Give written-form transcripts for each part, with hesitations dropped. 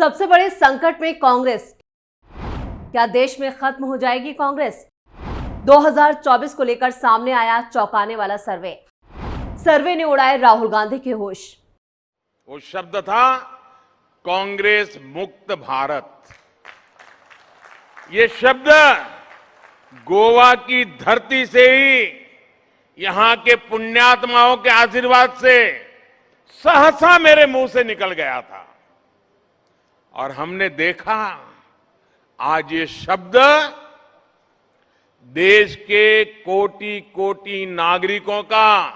सबसे बड़े संकट में कांग्रेस। क्या देश में खत्म हो जाएगी कांग्रेस? 2024 को लेकर सामने आया चौंकाने वाला सर्वे ने उड़ाए राहुल गांधी के होश। वो शब्द था कांग्रेस मुक्त भारत। ये शब्द गोवा की धरती से ही यहां के पुण्यात्माओं के आशीर्वाद से सहसा मेरे मुंह से निकल गया था और हमने देखा आज ये शब्द देश के कोटि कोटि नागरिकों का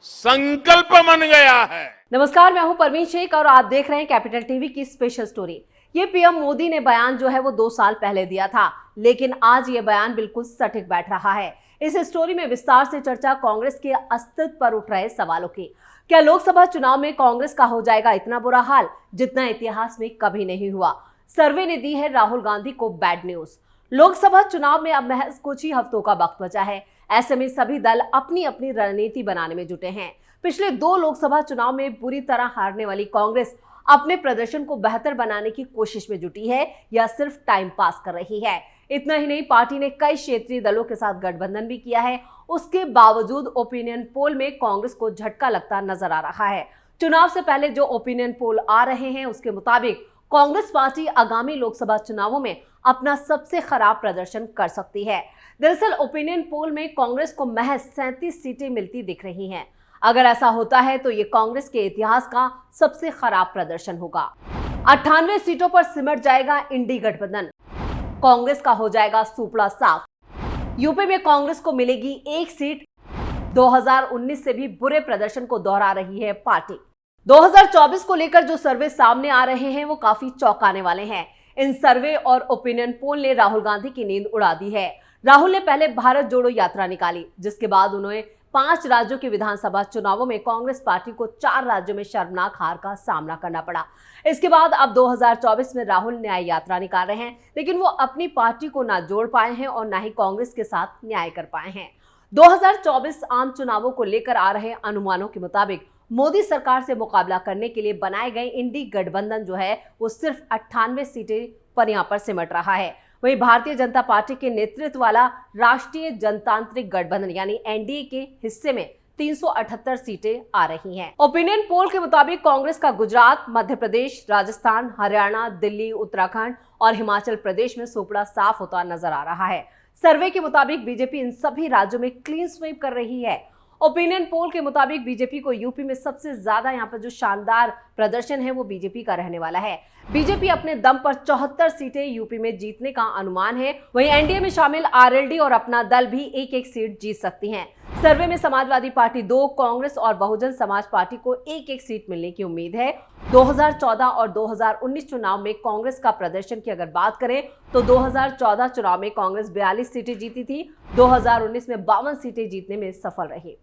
संकल्प बन गया है। नमस्कार, मैं हूं परवीन शेख और आप देख रहे हैं कैपिटल टीवी की स्पेशल स्टोरी। ये पीएम मोदी ने बयान जो है वो 2 साल पहले दिया था, लेकिन आज ये बयान बिल्कुल सटीक बैठ रहा है। इस स्टोरी में विस्तार से चर्चा कांग्रेस के अस्तित्व पर उठ रहे सवालों की। क्या लोकसभा चुनाव में कांग्रेस का हो जाएगा इतना बुरा हाल जितना इतिहास में कभी नहीं हुआ? सर्वे ने दी है राहुल गांधी को बैड न्यूज। लोकसभा चुनाव में अब महज कुछ ही हफ्तों का वक्त बचा है। ऐसे में सभी दल अपनी अपनी रणनीति बनाने में जुटे हैं। पिछले 2 लोकसभा चुनाव में बुरी तरह हारने वाली कांग्रेस अपने प्रदर्शन को बेहतर बनाने की कोशिश में जुटी है या सिर्फ टाइम पास कर रही है? इतना ही नहीं, पार्टी ने कई क्षेत्रीय दलों के साथ गठबंधन भी किया है। उसके बावजूद ओपिनियन पोल में कांग्रेस को झटका लगता नजर आ रहा है। चुनाव से पहले जो ओपिनियन पोल आ रहे हैं उसके मुताबिक कांग्रेस पार्टी आगामी लोकसभा चुनावों में अपना सबसे खराब प्रदर्शन कर सकती है। दरअसल ओपिनियन पोल में कांग्रेस को महज 37 सीटें मिलती दिख रही हैं। अगर ऐसा होता है तो ये कांग्रेस के इतिहास का सबसे खराब प्रदर्शन होगा। 98 सीटों पर सिमट जाएगा इंडी गठबंधन। कांग्रेस का हो जाएगा सुपड़ा साफ। यूपी में कांग्रेस को मिलेगी 1 सीट। 2019 से भी बुरे प्रदर्शन को दोहरा रही है पार्टी। 2024 को लेकर जो सर्वे सामने आ रहे हैं वो काफी चौंकाने वाले हैं। इन सर्वे और ओपिनियन पोल ने राहुल गांधी की नींद उड़ा दी है। राहुल ने पहले भारत जोड़ो यात्रा निकाली, जिसके बाद उन्हें 5 राज्यों के विधानसभा चुनावों में कांग्रेस पार्टी को 4 राज्यों में शर्मनाक हार का सामना करना पड़ा। इसके बाद अब 2024 में राहुल न्याय यात्रा निकाल रहे हैं, लेकिन वो अपनी पार्टी को ना जोड़ पाए हैं और ना ही कांग्रेस के साथ न्याय कर पाए हैं। 2024 आम चुनावों को लेकर आ रहे अनुमानों के मुताबिक मोदी सरकार से मुकाबला करने के लिए बनाए गए इंडी गठबंधन जो है वो सिर्फ 98 सीटें पर यहां पर सिमट रहा है। वहीं भारतीय जनता पार्टी के नेतृत्व वाला राष्ट्रीय जनतांत्रिक गठबंधन यानी एनडीए के हिस्से में 378 सीटें आ रही हैं। ओपिनियन पोल के मुताबिक कांग्रेस का गुजरात, मध्य प्रदेश, राजस्थान, हरियाणा, दिल्ली, उत्तराखंड और हिमाचल प्रदेश में सुपड़ा साफ होता नजर आ रहा है। सर्वे के मुताबिक बीजेपी इन सभी राज्यों में क्लीन स्वीप कर रही है। ओपिनियन पोल के मुताबिक बीजेपी को यूपी में सबसे ज्यादा यहाँ पर जो शानदार प्रदर्शन है वो बीजेपी का रहने वाला है। बीजेपी अपने दम पर 74 सीटें यूपी में जीतने का अनुमान है। वहीं एनडीए में शामिल आरएलडी और अपना दल भी 1-1 सीट जीत सकती हैं। सर्वे में समाजवादी पार्टी 2, कांग्रेस और बहुजन समाज पार्टी को 1-1 सीट मिलने की उम्मीद है। 2014 और 2019 चुनाव में कांग्रेस का प्रदर्शन की अगर बात करें तो 2014 चुनाव में कांग्रेस 42 सीटें जीती थी। 2019 में 52 सीटें जीतने में सफल रही।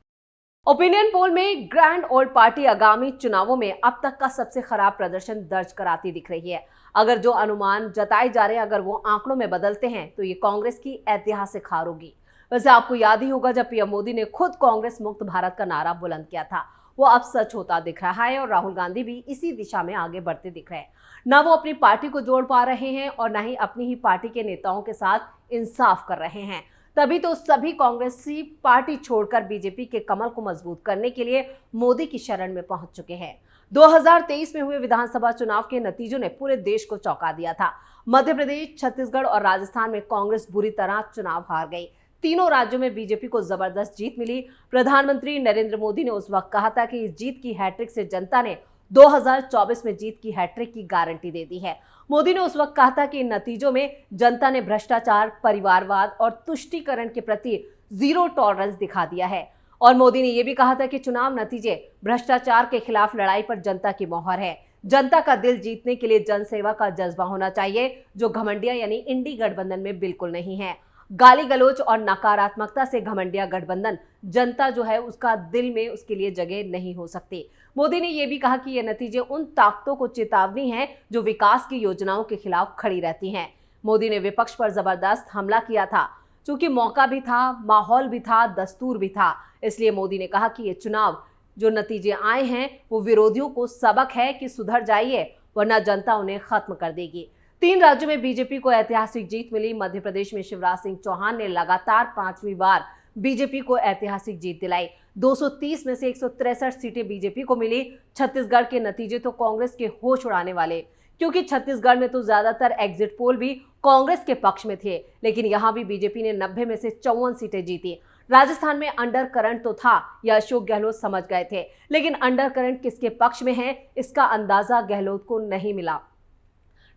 ओपिनियन पोल में ग्रैंड ओल्ड पार्टी आगामी चुनावों में अब तक का सबसे खराब प्रदर्शन दर्ज कराती दिख रही है। अगर जो अनुमान जताए जा रहे हैं अगर वो आंकड़ों में बदलते हैं तो ये कांग्रेस की ऐतिहासिक हार होगी। वैसे आपको याद ही होगा जब पीएम मोदी ने खुद कांग्रेस मुक्त भारत का नारा बुलंद किया था, वो अब सच होता दिख रहा है और राहुल गांधी भी इसी दिशा में आगे बढ़ते दिख रहे हैं। ना वो अपनी पार्टी को जोड़ पा रहे हैं और ना ही अपनी ही पार्टी के नेताओं के साथ इंसाफ कर रहे हैं। तभी तो सभी कांग्रेसी पार्टी छोड़कर बीजेपी के कमल को मजबूत करने के लिए मोदी की शरण में पहुंच चुके हैं। 2023 में हुए विधानसभा चुनाव के नतीजों ने पूरे देश को चौंका दिया था। मध्य प्रदेश, छत्तीसगढ़ और राजस्थान में कांग्रेस बुरी तरह चुनाव हार गई। तीनों राज्यों में बीजेपी को जबरदस्त जीत मिली। प्रधानमंत्री नरेंद्र मोदी ने उस वक्त कहा था कि इस जीत की हैट्रिक से जनता ने 2024 में जीत की हैट्रिक की गारंटी दे दी है। मोदी ने उस वक्त कहा था कि इन नतीजों में जनता ने भ्रष्टाचार, परिवारवाद और तुष्टीकरण के प्रति 0 टॉलरेंस दिखा दिया है। और मोदी ने यह भी कहा था कि चुनाव नतीजे भ्रष्टाचार के खिलाफ लड़ाई पर जनता की मोहर है। जनता का दिल जीतने के लिए जनसेवा का जज्बा होना चाहिए, जो घमंडिया यानी इंडी गठबंधन में बिल्कुल नहीं है। गाली गलौज और नकारात्मकता से घमंडिया गठबंधन जनता जो है उसका दिल में उसके लिए जगह नहीं हो सकती। मोदी ने यह भी कहा कि ये नतीजे उन ताकतों को चेतावनी है जो विकास की योजनाओं के खिलाफ खड़ी रहती हैं। मोदी ने विपक्ष पर जबरदस्त हमला किया था, क्योंकि मौका भी था, माहौल भी था, दस्तूर भी था। इसलिए मोदी ने कहा कि ये चुनाव जो नतीजे आए हैं वो विरोधियों को सबक है कि सुधर जाइए वरना जनता उन्हें खत्म कर देगी। 3 राज्यों में बीजेपी को ऐतिहासिक जीत मिली। मध्य प्रदेश में शिवराज सिंह चौहान ने लगातार 5वीं बार बीजेपी को ऐतिहासिक जीत दिलाई। 230 में से 163 सीटें बीजेपी को मिली। छत्तीसगढ़ के नतीजे तो कांग्रेस के होश उड़ाने वाले, क्योंकि छत्तीसगढ़ में तो ज्यादातर एग्जिट पोल भी कांग्रेस के पक्ष में थे, लेकिन यहां भी बीजेपी ने 90 में से 54 सीटें जीती। राजस्थान में अंडर करंट तो था, यह अशोक गहलोत समझ गए थे, लेकिन अंडर करंट किसके पक्ष में है इसका अंदाजा गहलोत को नहीं मिला।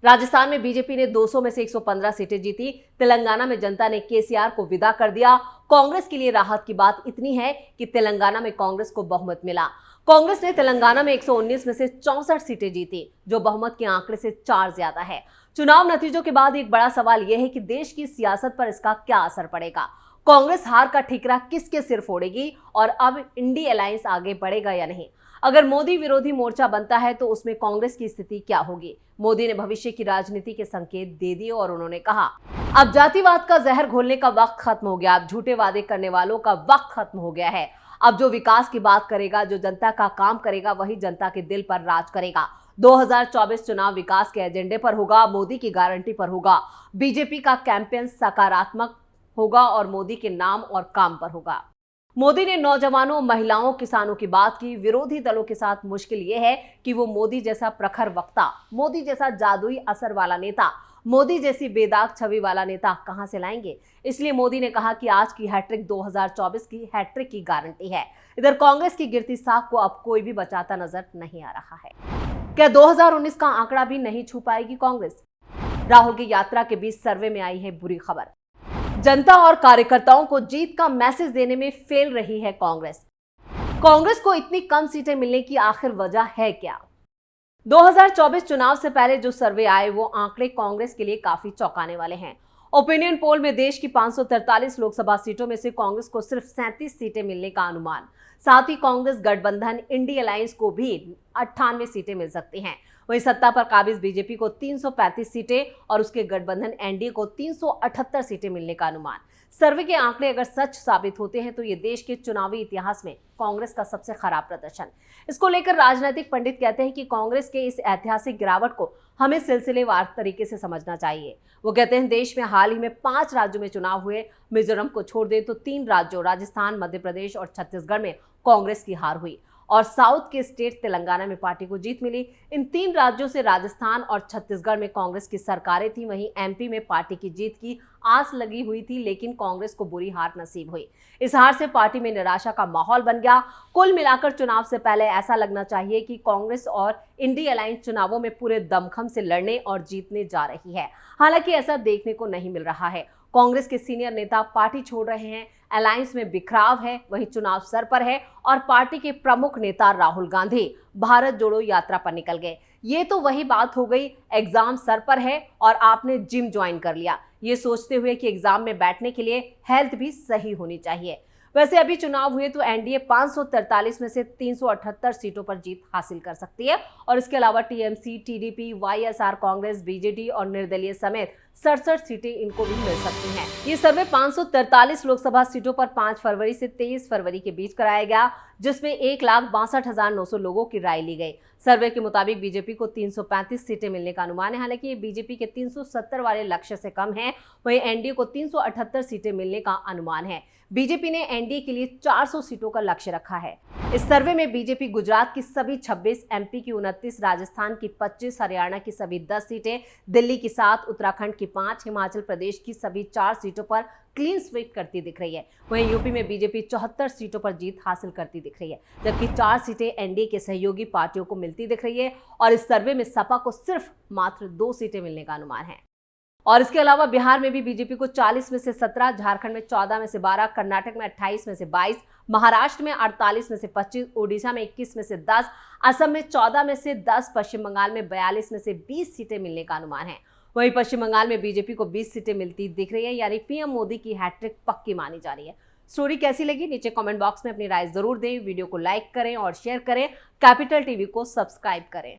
राजस्थान में बीजेपी ने 200 में से 115 सीटें जीती। तेलंगाना में जनता ने केसीआर को विदा कर दिया। कांग्रेस के लिए राहत की बात इतनी है कि तेलंगाना में कांग्रेस को बहुमत मिला। कांग्रेस ने तेलंगाना में 119 में से 64 सीटें जीती, जो बहुमत के आंकड़े से 4 ज्यादा है। चुनाव नतीजों के बाद एक बड़ा सवाल यह है कि देश की सियासत पर इसका क्या असर पड़ेगा। कांग्रेस हार का ठिकरा किसके सिर फोड़ेगी और अब इंडी अलायंस आगे बढ़ेगा या नहीं। अगर मोदी विरोधी मोर्चा बनता है तो उसमें कांग्रेस की स्थिति क्या होगी। मोदी ने भविष्य की राजनीति के संकेत दे दिए और उन्होंने कहा, अब जातिवाद का जहर घोलने का वक्त खत्म हो गया। अब झूठे वादे करने वालों का वक्त खत्म हो गया है। अब जो विकास की बात करेगा, जो जनता का काम करेगा, वही जनता के दिल पर राज करेगा। 2024 चुनाव विकास के एजेंडे पर होगा, मोदी की गारंटी पर होगा। बीजेपी का कैंपेन सकारात्मक होगा और मोदी के नाम और काम पर होगा। मोदी ने नौजवानों, महिलाओं, किसानों की बात की। विरोधी दलों के साथ मुश्किल यह है कि वो मोदी जैसा प्रखर वक्ता, मोदी जैसा जादुई असर वाला नेता, मोदी जैसी बेदाग छवि वाला नेता कहां से लाएंगे। इसलिए मोदी ने कहा कि आज की हैट्रिक 2024 की हैट्रिक की गारंटी है। इधर कांग्रेस की गिरती साख को अब कोई भी बचाता नजर नहीं आ रहा है। क्या 2019 का आंकड़ा भी नहीं छू पाएगी कांग्रेस? राहुल की यात्रा के बीच सर्वे में आई है बुरी खबर। जनता और कार्यकर्ताओं को जीत का मैसेज देने में फेल रही है कांग्रेस। कांग्रेस को इतनी कम सीटें मिलने की आखिर वजह है क्या? 2024 चुनाव से पहले जो सर्वे आए वो आंकड़े कांग्रेस के लिए काफी चौंकाने वाले हैं। ओपिनियन पोल में देश की 543 लोकसभा सीटों में से कांग्रेस को सिर्फ 37 सीटें मिलने का अनुमान। साथ ही कांग्रेस गठबंधन इंडी अलायंस को भी 98 सीटें मिल सकती हैं। वहीं सत्ता पर काबिज बीजेपी को 335 सीटें और उसके गठबंधन एनडीए को 378 सीटें मिलने का अनुमान। सर्वे के आंकड़े अगर सच साबित होते हैं तो ये देश के चुनावी इतिहास में कांग्रेस का सबसे खराब प्रदर्शन। इसको लेकर राजनीतिक पंडित कहते हैं कि कांग्रेस के इस ऐतिहासिक गिरावट को हमें सिलसिलेवार तरीके से समझना चाहिए। वो कहते हैं देश में हाल ही में 5 राज्यों में चुनाव हुए। मिजोरम को छोड़ दें तो 3 राज्यों राजस्थान, मध्य प्रदेश और छत्तीसगढ़ में कांग्रेस की हार हुई और साउथ के स्टेट तेलंगाना में पार्टी को जीत मिली। इन 3 राज्यों से राजस्थान और छत्तीसगढ़ में कांग्रेस की सरकारें थी। वहीं एमपी में पार्टी की जीत की आस लगी हुई थी, लेकिन कांग्रेस को बुरी हार नसीब हुई। इस हार से पार्टी में निराशा का माहौल बन गया। कुल मिलाकर चुनाव से पहले ऐसा लगना चाहिए कि कांग्रेस और इंडी अलायंस चुनावों में पूरे दमखम से लड़ने और जीतने जा रही है। हालांकि ऐसा देखने को नहीं मिल रहा है। कांग्रेस के सीनियर नेता पार्टी छोड़ रहे हैं, अलायंस में बिखराव है, वहीं चुनाव सर पर है और पार्टी के प्रमुख नेता राहुल गांधी भारत जोड़ो यात्रा पर निकल गए। ये तो वही बात हो गई, एग्जाम सर पर है और आपने जिम ज्वाइन कर लिया, ये सोचते हुए कि एग्जाम में बैठने के लिए हेल्थ भी सही होनी चाहिए। वैसे अभी चुनाव हुए तो एनडीए 543 में से 378 सीटों पर जीत हासिल कर सकती है और इसके अलावा TMC, TDP, YSR, Congress, BJD और निर्दलीय समेत 67 सीटें इनको भी मिल सकती हैं। ये सर्वे 543 लोकसभा सीटों पर 5 फरवरी से 23 फरवरी के बीच कराया गया, जिसमें 1,62,900 लोगों की राय ली गई। सर्वे के मुताबिक बीजेपी को 335 सीटें मिलने का अनुमान है। हालांकि ये बीजेपी के 370 वाले लक्ष्य से कम है। वहीं एनडीए को 378 सीटें मिलने का अनुमान है। बीजेपी ने एनडीए के लिए 400 सीटों का लक्ष्य रखा है। इस सर्वे में बीजेपी गुजरात की सभी 26, एमपी की 29, राजस्थान की 25, हरियाणा की सभी 10 सीटें, दिल्ली की 7, उत्तराखंड की 5, हिमाचल प्रदेश की सभी 4 सीटों पर क्लीन स्वीप करती दिख रही है। वहीं यूपी में बीजेपी 74 सीटों पर जीत हासिल करती दिख रही है, जबकि 4 सीटें एनडीए के सहयोगी पार्टियों को मिलती दिख रही है और इस सर्वे में सपा को सिर्फ मात्र 2 सीटें मिलने का अनुमान है। और इसके अलावा बिहार में भी बीजेपी को 40 में से 17, झारखंड में 14 में से 12, कर्नाटक में 28 में से 22, महाराष्ट्र में 48 में से 25, ओडिशा में 21 में से 10, असम में 14 में से 10, पश्चिम बंगाल में 42 में से 20 सीटें मिलने का अनुमान है। वहीं पश्चिम बंगाल में बीजेपी को 20 सीटें मिलती दिख रही है, यानी पीएम मोदी की हैट्रिक पक्की मानी जा रही है। स्टोरी कैसी लगी नीचे कमेंट बॉक्स में अपनी राय जरूर दें। वीडियो को लाइक करें और शेयर करें। कैपिटल टीवी को सब्सक्राइब करें।